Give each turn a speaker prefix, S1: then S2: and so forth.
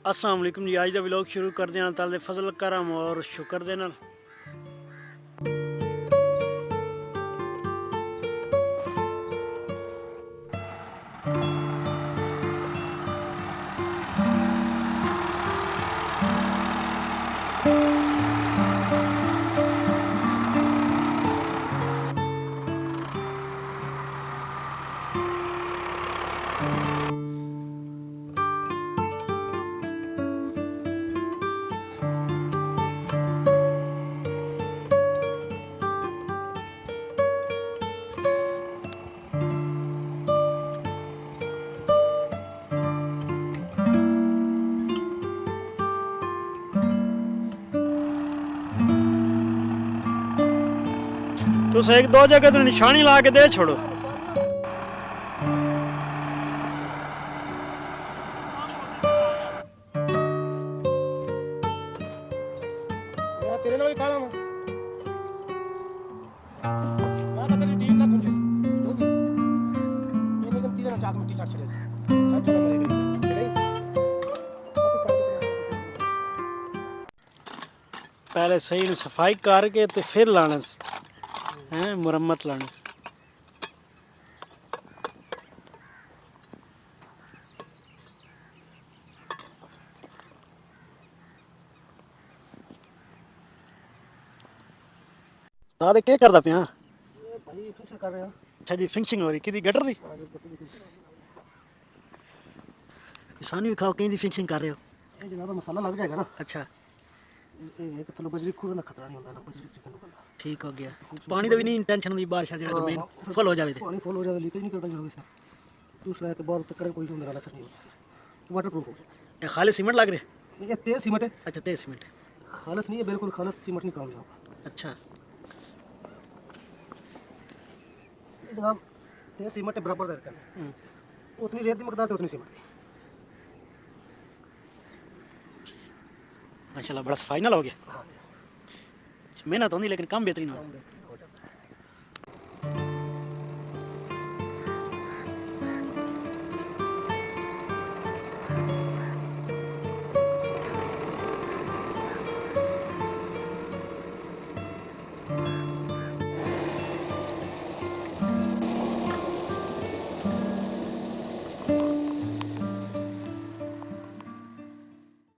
S1: अस्सलाम वालेकुम जी। आज का व्लॉग शुरू कर देना ताल दे फजल करम और शुक्र दे नाल। तुस एक दो जगह तो निशानी ला के दे छोड़ो।
S2: तेरे नाल काला मैं तो तेरी टीम ना तुझे होगी ये नहीं तीन ना चाक मिट्टी साथ चले साथ चला मरेगा
S1: पहले सही सफाई करके तो फिर लाना है, मुरम्मत लानी। दादे क्या करदा पिया?
S2: भाई फिक्स कर रहे हैं।
S1: अच्छा जी, फिनिशिंग हो रही किदी गटर दी? किसानी भी खाओ, कहीं दी फिनिशिंग कर रहे हो?
S2: ये जनाब मसाला लग जाएगा ना।
S1: अच्छा
S2: ये तो बजरी खूब ना खतरा नहीं होता ना बजरी चिकन का।
S1: ठीक हो गया। पानी का भी नहीं टेंशन हुई, बारिश जेड़ा जमीन फुल हो जावे।
S2: पानी फुल हो जाएगा, लीकेज नहीं करता जाओगे सर। दूसरा है कि बाहर तक कोई मेरा असर नहीं होता, वाटर प्रूफ हो जाए।
S1: ये खाली सीमेंट लग रहे?
S2: ये तेज सीमेंट है।
S1: अच्छा तेज सीमेंट,
S2: खालस नहीं है, बिल्कुल खालस सीमेंट नहीं काम जाओ।
S1: अच्छा
S2: ये जनाब तेज सीमेंट है, बराबर करके उतनी रेत की मकदार है उतनी सीमेंट की।
S1: माशाल्लाह बड़ा फाइनल हो गया। मेहनत होनी लेकिन काम बेहतरीन हो।